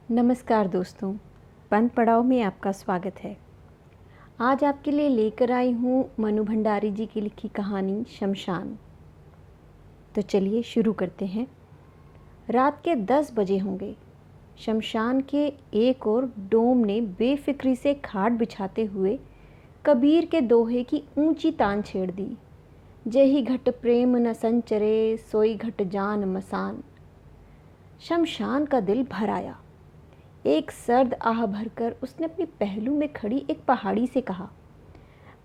नमस्कार दोस्तों, पंथ पड़ाव में आपका स्वागत है। आज आपके लिए लेकर आई हूँ मनु भंडारी जी की लिखी कहानी शमशान। तो चलिए शुरू करते हैं। रात के 10 बजे होंगे। शमशान के एक ओर डोम ने बेफिक्री से खाट बिछाते हुए कबीर के दोहे की ऊंची तान छेड़ दी। जही घट प्रेम न संचरे, सोई घट जान मसान। शमशान का दिल भर आया। एक सर्द आह भरकर उसने अपनी पहलू में खड़ी एक पहाड़ी से कहा,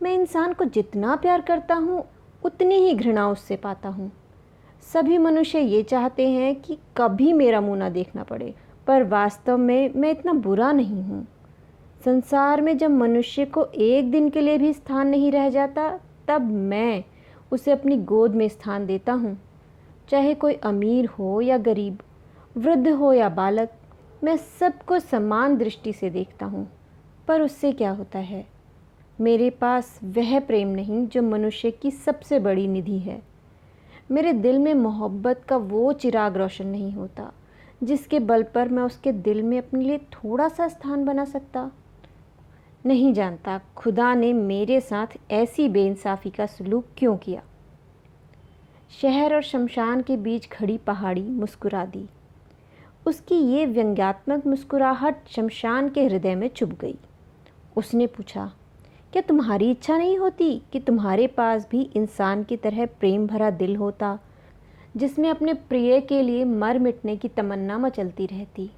मैं इंसान को जितना प्यार करता हूँ उतनी ही घृणा उससे पाता हूँ। सभी मनुष्य ये चाहते हैं कि कभी मेरा मुंह ना देखना पड़े, पर वास्तव में मैं इतना बुरा नहीं हूँ। संसार में जब मनुष्य को एक दिन के लिए भी स्थान नहीं रह जाता, तब मैं उसे अपनी गोद में स्थान देता हूँ। चाहे कोई अमीर हो या गरीब, वृद्ध हो या बालक, मैं सबको समान दृष्टि से देखता हूँ। पर उससे क्या होता है? मेरे पास वह प्रेम नहीं जो मनुष्य की सबसे बड़ी निधि है। मेरे दिल में मोहब्बत का वो चिराग रोशन नहीं होता जिसके बल पर मैं उसके दिल में अपने लिए थोड़ा सा स्थान बना सकता। नहीं जानता खुदा ने मेरे साथ ऐसी बेइंसाफ़ी का सलूक क्यों किया। शहर और शमशान के बीच खड़ी पहाड़ी मुस्कुरा दी। उसकी ये व्यंग्यात्मक मुस्कुराहट शमशान के हृदय में चुभ गई। उसने पूछा, क्या तुम्हारी इच्छा नहीं होती कि तुम्हारे पास भी इंसान की तरह प्रेम भरा दिल होता, जिसमें अपने प्रिय के लिए मर मिटने की तमन्ना मचलती रहती?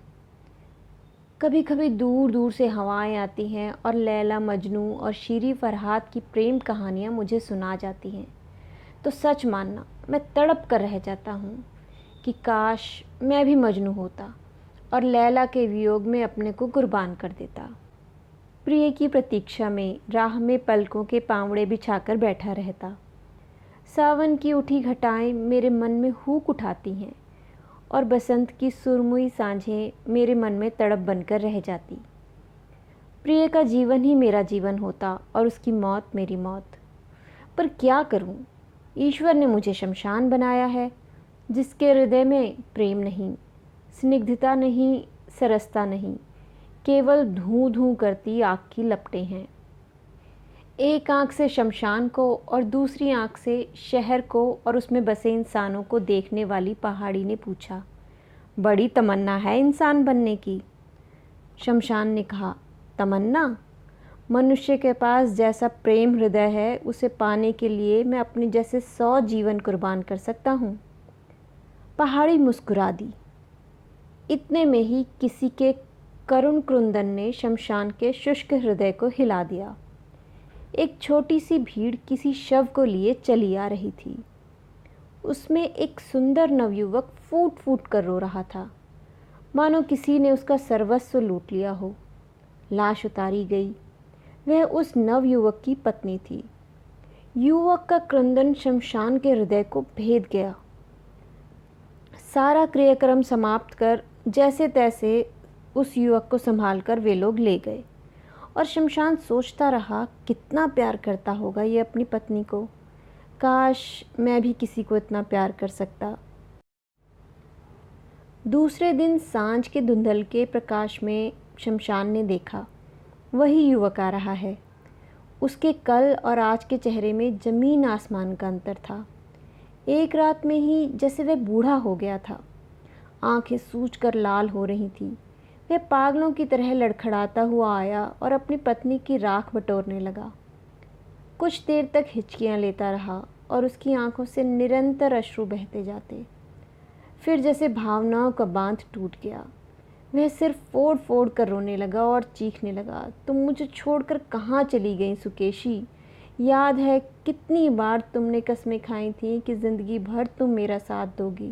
कभी कभी दूर दूर से हवाएं आती हैं और लैला मजनू और शीरी फरहाद की प्रेम कहानियाँ मुझे सुना जाती हैं, तो सच मानना मैं तड़प कर रह जाता हूँ कि काश मैं भी मजनू होता और लैला के वियोग में अपने को कुर्बान कर देता। प्रिय की प्रतीक्षा में राह में पलकों के पांवड़े बिछाकर बैठा रहता। सावन की उठी घटाएं मेरे मन में हूक उठाती हैं और बसंत की सुरमुई सांझें मेरे मन में तड़प बनकर रह जाती। प्रिय का जीवन ही मेरा जीवन होता और उसकी मौत मेरी मौत। पर क्या करूं? ईश्वर ने मुझे शमशान बनाया है, जिसके हृदय में प्रेम नहीं, स्निग्धता नहीं, सरसता नहीं, केवल धूं धूं करती आग की लपटें हैं। एक आंख से शमशान को और दूसरी आंख से शहर को और उसमें बसे इंसानों को देखने वाली पहाड़ी ने पूछा, बड़ी तमन्ना है इंसान बनने की? शमशान ने कहा, तमन्ना? मनुष्य के पास जैसा प्रेम हृदय है, उसे पाने के लिए मैं अपने जैसे 100 जीवन कुर्बान कर सकता हूँ। पहाड़ी मुस्कुरा दी। इतने में ही किसी के करुण क्रुंदन ने शमशान के शुष्क हृदय को हिला दिया। एक छोटी सी भीड़ किसी शव को लिए चली आ रही थी। उसमें एक सुंदर नवयुवक फूट फूट कर रो रहा था, मानो किसी ने उसका सर्वस्व लूट लिया हो। लाश उतारी गई। वह उस नवयुवक की पत्नी थी। युवक का क्रंदन शमशान के हृदय को भेद गया। सारा क्रियाक्रम समाप्त कर जैसे तैसे उस युवक को संभालकर वे लोग ले गए और शमशान सोचता रहा, कितना प्यार करता होगा ये अपनी पत्नी को। काश मैं भी किसी को इतना प्यार कर सकता। दूसरे दिन सांझ के धुंधल के प्रकाश में शमशान ने देखा, वही युवक आ रहा है। उसके कल और आज के चेहरे में ज़मीन आसमान का अंतर था। एक रात में ही जैसे वह बूढ़ा हो गया था। आंखें सूजकर लाल हो रही थीं। वह पागलों की तरह लड़खड़ाता हुआ आया और अपनी पत्नी की राख बटोरने लगा। कुछ देर तक हिचकियां लेता रहा और उसकी आंखों से निरंतर अश्रु बहते जाते। फिर जैसे भावनाओं का बांध टूट गया, वह सिर्फ फोड़ फोड़ कर रोने लगा और चीखने लगा, तुम मुझे छोड़कर कहाँ चली गई सुकेशी? याद है कितनी बार तुमने कस्में खाई थी कि ज़िंदगी भर तुम मेरा साथ दोगी,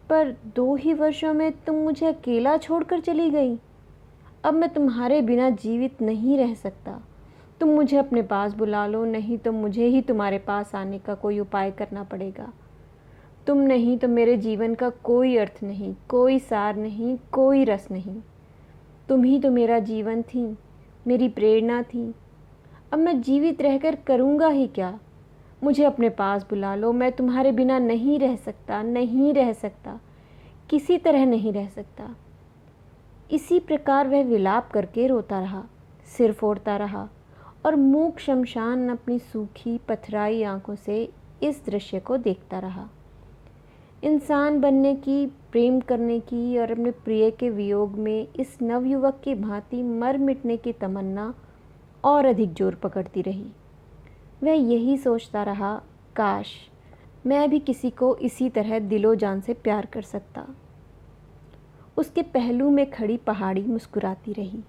पर 2 ही वर्षों में तुम मुझे अकेला छोड़कर चली गई। अब मैं तुम्हारे बिना जीवित नहीं रह सकता। तुम मुझे अपने पास बुला लो, नहीं तो मुझे ही तुम्हारे पास आने का कोई उपाय करना पड़ेगा। तुम नहीं तो मेरे जीवन का कोई अर्थ नहीं, कोई सार नहीं, कोई रस नहीं। तुम ही तो मेरा जीवन थी, मेरी प्रेरणा थी। अब मैं जीवित रहकर करूँगा ही क्या? मुझे अपने पास बुला लो, मैं तुम्हारे बिना नहीं रह सकता, नहीं रह सकता, किसी तरह नहीं रह सकता। इसी प्रकार वह विलाप करके रोता रहा, सिर फोड़ता रहा और मूक शमशान अपनी सूखी पथराई आंखों से इस दृश्य को देखता रहा। इंसान बनने की, प्रेम करने की और अपने प्रिय के वियोग में इस नवयुवक की भांति मर मिटने की तमन्ना और अधिक जोर पकड़ती रही। वह यही सोचता रहा, काश मैं भी किसी को इसी तरह दिलो जान से प्यार कर सकता। उसके पहलू में खड़ी पहाड़ी मुस्कुराती रही।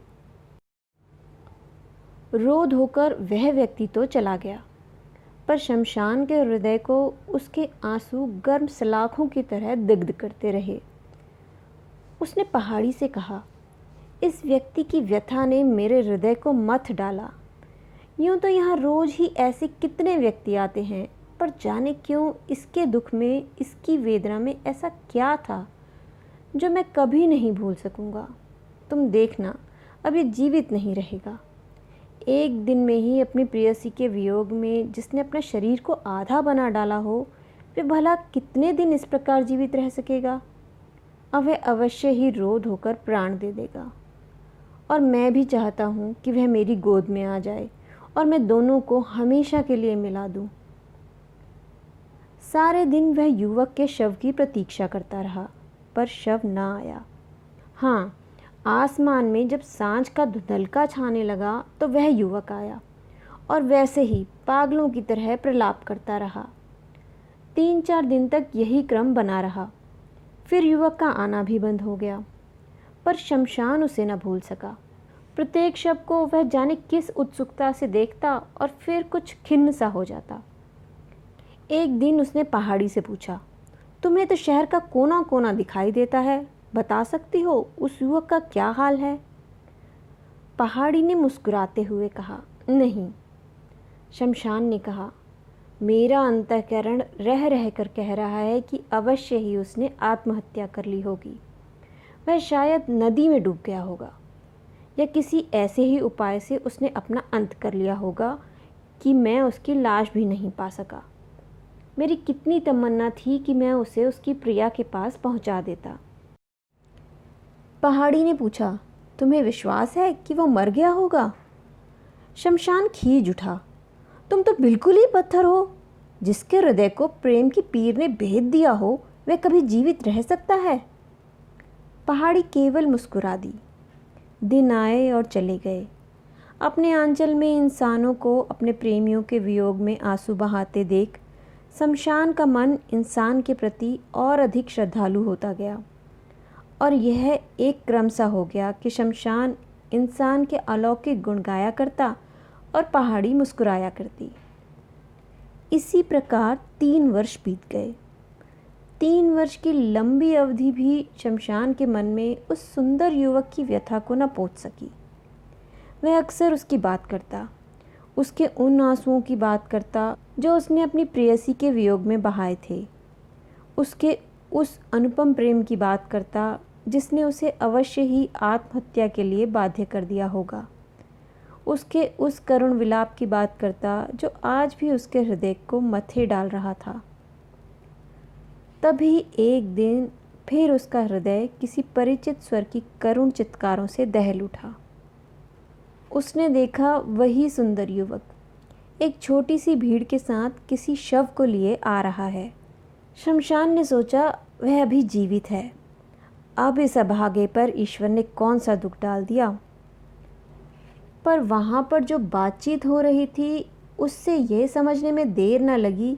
रो धोकर वह व्यक्ति तो चला गया, पर शमशान के हृदय को उसके आंसू गर्म सलाखों की तरह दग्ध करते रहे। उसने पहाड़ी से कहा, इस व्यक्ति की व्यथा ने मेरे हृदय को मथ डाला। यूं तो यहाँ रोज ही ऐसे कितने व्यक्ति आते हैं, पर जाने क्यों इसके दुख में, इसकी वेदना में ऐसा क्या था जो मैं कभी नहीं भूल सकूंगा। तुम देखना, अब ये जीवित नहीं रहेगा। एक दिन में ही अपनी प्रेयसी के वियोग में जिसने अपना शरीर को आधा बना डाला हो, वे भला कितने दिन इस प्रकार जीवित रह सकेगा। अब वह अवश्य ही रो धोकर प्राण दे देगा। और मैं भी चाहता हूँ कि वह मेरी गोद में आ जाए और मैं दोनों को हमेशा के लिए मिला दूँ। सारे दिन वह युवक के शव की प्रतीक्षा करता रहा, पर शव ना आया। हाँ, आसमान में जब सांझ का धुंधलका छाने लगा तो वह युवक आया और वैसे ही पागलों की तरह प्रलाप करता रहा। 3-4 दिन तक यही क्रम बना रहा। फिर युवक का आना भी बंद हो गया, पर शमशान उसे न भूल सका। प्रत्येक शव को वह जाने किस उत्सुकता से देखता और फिर कुछ खिन्न सा हो जाता। एक दिन उसने पहाड़ी से पूछा, तुम्हें तो शहर का कोना कोना दिखाई देता है, बता सकती हो उस युवक का क्या हाल है? पहाड़ी ने मुस्कुराते हुए कहा, नहीं। शमशान ने कहा, मेरा अंतःकरण रह रह कर कह रहा है कि अवश्य ही उसने आत्महत्या कर ली होगी। वह शायद नदी में डूब गया होगा, या किसी ऐसे ही उपाय से उसने अपना अंत कर लिया होगा कि मैं उसकी लाश भी नहीं पा सका। मेरी कितनी तमन्ना थी कि मैं उसे उसकी प्रिया के पास पहुंचा देता। पहाड़ी ने पूछा, तुम्हें विश्वास है कि वो मर गया होगा? शमशान खींच उठा, तुम तो बिल्कुल ही पत्थर हो। जिसके हृदय को प्रेम की पीर ने भेद दिया हो, वह कभी जीवित रह सकता है? पहाड़ी केवल मुस्कुरा दी। दिन आए और चले गए। अपने आंचल में इंसानों को अपने प्रेमियों के वियोग में आंसू बहाते देख शमशान का मन इंसान के प्रति और अधिक श्रद्धालु होता गया, और यह एक क्रम सा हो गया कि शमशान इंसान के अलौकिक गुण गाया करता और पहाड़ी मुस्कुराया करती। इसी प्रकार 3 वर्ष बीत गए। 3 वर्ष की लंबी अवधि भी शमशान के मन में उस सुंदर युवक की व्यथा को न पहुँच सकी। वह अक्सर उसकी बात करता, उसके उन आंसुओं की बात करता जो उसने अपनी प्रेयसी के वियोग में बहाए थे, उसके उस अनुपम प्रेम की बात करता जिसने उसे अवश्य ही आत्महत्या के लिए बाध्य कर दिया होगा, उसके उस करुण विलाप की बात करता जो आज भी उसके हृदय को मथे डाल रहा था। तभी एक दिन फिर उसका हृदय किसी परिचित स्वर की करुण चित्कारों से दहल उठा। उसने देखा वही सुंदर युवक एक छोटी सी भीड़ के साथ किसी शव को लिए आ रहा है। शमशान ने सोचा, वह अभी जीवित है। अब इस अभागे पर ईश्वर ने कौन सा दुख डाल दिया। पर वहाँ पर जो बातचीत हो रही थी, उससे यह समझने में देर न लगी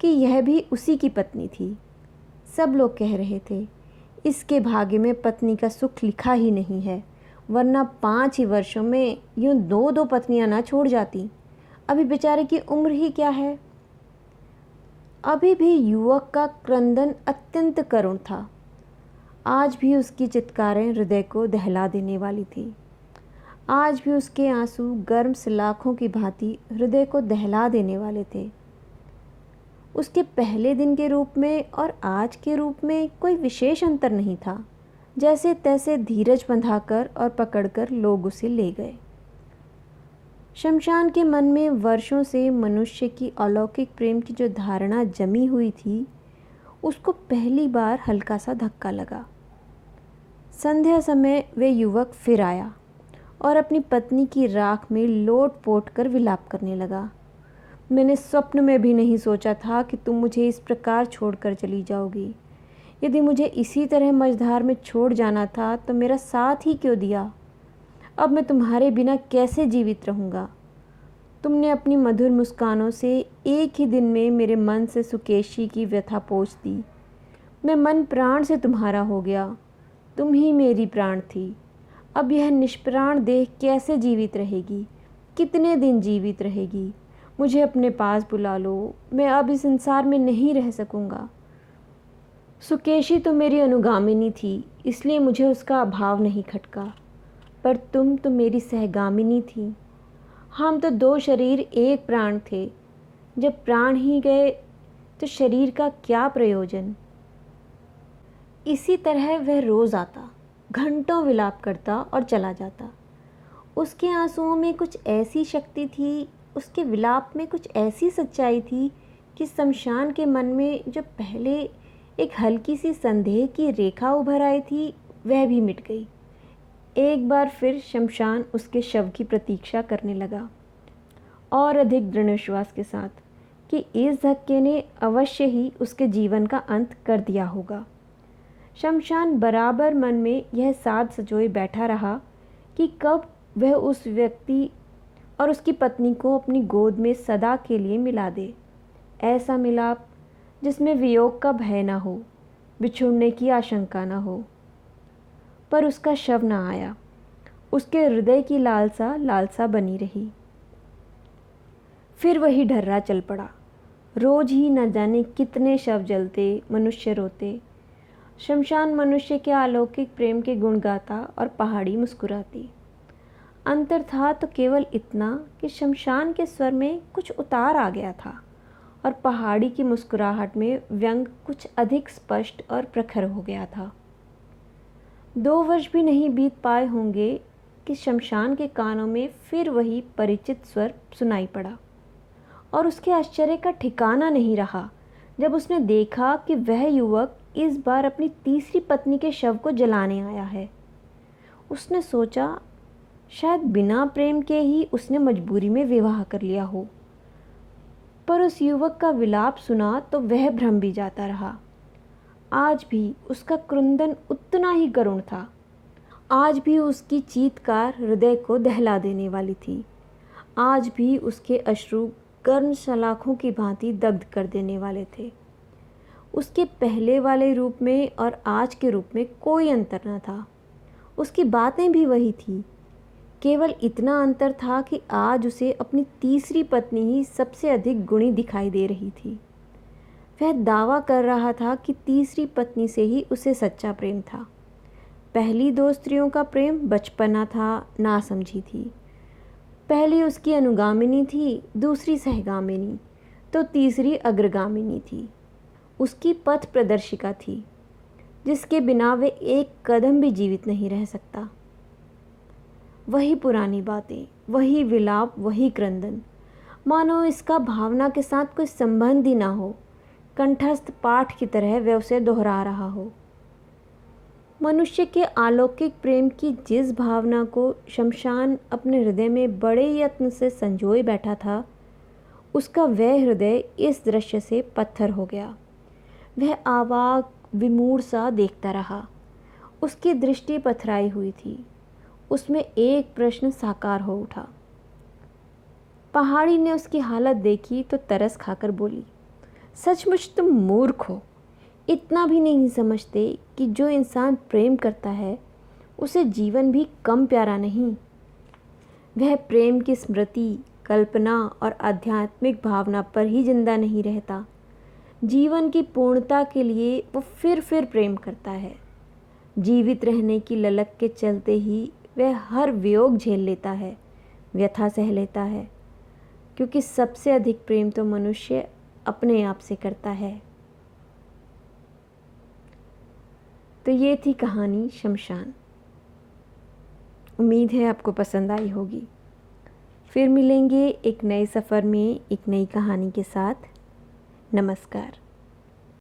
कि यह भी उसी की पत्नी थी। सब लोग कह रहे थे, इसके भाग्य में पत्नी का सुख लिखा ही नहीं है, वरना 5 ही वर्षों में यूं 2-2 पत्नियां ना छोड़ जाती। अभी बेचारे की उम्र ही क्या है। अभी भी युवक का क्रंदन अत्यंत करुण था। आज भी उसकी चित्कारें हृदय को दहला देने वाली थी। आज भी उसके आंसू गर्म सलाखों की भांति हृदय को दहला देने वाले थे। उसके पहले दिन के रूप में और आज के रूप में कोई विशेष अंतर नहीं था। जैसे तैसे धीरज बंधाकर और पकड़कर लोग उसे ले गए। शमशान के मन में वर्षों से मनुष्य की अलौकिक प्रेम की जो धारणा जमी हुई थी, उसको पहली बार हल्का सा धक्का लगा। संध्या समय वह युवक फिर आया और अपनी पत्नी की राख में लोट पोट कर विलाप करने लगा। मैंने स्वप्न में भी नहीं सोचा था कि तुम मुझे इस प्रकार छोड़कर चली जाओगी। यदि मुझे इसी तरह मझधार में छोड़ जाना था तो मेरा साथ ही क्यों दिया। अब मैं तुम्हारे बिना कैसे जीवित रहूँगा। तुमने अपनी मधुर मुस्कानों से एक ही दिन में मेरे मन से सुकेशी की व्यथा पोंछ दी। मैं मन प्राण से तुम्हारा हो गया। तुम ही मेरी प्राण थी। अब यह निष्प्राण देह कैसे जीवित रहेगी, कितने दिन जीवित रहेगी। मुझे अपने पास बुला लो, मैं अब इस संसार में नहीं रह सकूँगा। सुकेशी तो मेरी अनुगामिनी थी, इसलिए मुझे उसका अभाव नहीं खटका, पर तुम तो मेरी सहगामिनी थी। हम तो दो शरीर एक प्राण थे। जब प्राण ही गए तो शरीर का क्या प्रयोजन। इसी तरह वह रोज़ आता, घंटों विलाप करता और चला जाता। उसके आंसुओं में कुछ ऐसी शक्ति थी, उसके विलाप में कुछ ऐसी सच्चाई थी कि शमशान के मन में जो पहले एक हल्की सी संदेह की रेखा उभर आई थी, वह भी मिट गई। एक बार फिर शमशान उसके शव की प्रतीक्षा करने लगा, और अधिक दृढ़ विश्वास के साथ कि इस धक्के ने अवश्य ही उसके जीवन का अंत कर दिया होगा। शमशान बराबर मन में यह साध सजोए बैठा रहा कि कब वह उस व्यक्ति और उसकी पत्नी को अपनी गोद में सदा के लिए मिला दे। ऐसा मिलाप जिसमें वियोग का भय न हो, बिछुड़ने की आशंका न हो। पर उसका शव न आया। उसके हृदय की लालसा बनी रही। फिर वही ढर्रा चल पड़ा। रोज ही न जाने कितने शव जलते, मनुष्य रोते। शमशान मनुष्य के अलौकिक प्रेम के गुण गाता और पहाड़ी मुस्कुराती। अंतर था तो केवल इतना कि शमशान के स्वर में कुछ उतार आ गया था और पहाड़ी की मुस्कुराहट में व्यंग कुछ अधिक स्पष्ट और प्रखर हो गया था। 2 वर्ष भी नहीं बीत पाए होंगे कि शमशान के कानों में फिर वही परिचित स्वर सुनाई पड़ा, और उसके आश्चर्य का ठिकाना नहीं रहा जब उसने देखा कि वह युवक इस बार अपनी तीसरी पत्नी के शव को जलाने आया है। उसने सोचा शायद बिना प्रेम के ही उसने मजबूरी में विवाह कर लिया हो, पर उस युवक का विलाप सुना तो वह भ्रम भी जाता रहा। आज भी उसका क्रुंदन उतना ही करुण था। आज भी उसकी चीत्कार हृदय को दहला देने वाली थी। आज भी उसके अश्रु गर्म सलाखों की भांति दग्ध कर देने वाले थे। उसके पहले वाले रूप में और आज के रूप में कोई अंतर न था। उसकी बातें भी वही थी। केवल इतना अंतर था कि आज उसे अपनी तीसरी पत्नी ही सबसे अधिक गुणी दिखाई दे रही थी। वह दावा कर रहा था कि तीसरी पत्नी से ही उसे सच्चा प्रेम था। पहली 2 स्त्रियों का प्रेम बचपना था, नासमझी थी। पहली उसकी अनुगामिनी थी, दूसरी सहगामिनी, तो तीसरी अग्रगामिनी थी। उसकी पथ प्रदर्शिका थी, जिसके बिना वे एक कदम भी जीवित नहीं रह सकता। वही पुरानी बातें, वही विलाप, वही क्रंदन, मानो इसका भावना के साथ कोई संबंध ही ना हो। कंठस्थ पाठ की तरह वह उसे दोहरा रहा हो। मनुष्य के अलौकिक प्रेम की जिस भावना को शमशान अपने हृदय में बड़े यत्न से संजोए बैठा था, उसका वह हृदय इस दृश्य से पत्थर हो गया। वह आवाक विमूढ़ सा देखता रहा। उसकी दृष्टि पथराई हुई थी। उसमें एक प्रश्न साकार हो उठा। पहाड़ी ने उसकी हालत देखी तो तरस खाकर बोली, सचमुच तुम मूर्ख हो। इतना भी नहीं समझते कि जो इंसान प्रेम करता है उसे जीवन भी कम प्यारा नहीं। वह प्रेम की स्मृति, कल्पना और आध्यात्मिक भावना पर ही जिंदा नहीं रहता। जीवन की पूर्णता के लिए वो फिर प्रेम करता है। जीवित रहने की ललक के चलते ही वह हर वियोग झेल लेता है, व्यथा सह लेता है, क्योंकि सबसे अधिक प्रेम तो मनुष्य अपने आप से करता है। तो ये थी कहानी शमशान। उम्मीद है आपको पसंद आई होगी। फिर मिलेंगे एक नए सफ़र में एक नई कहानी के साथ। नमस्कार।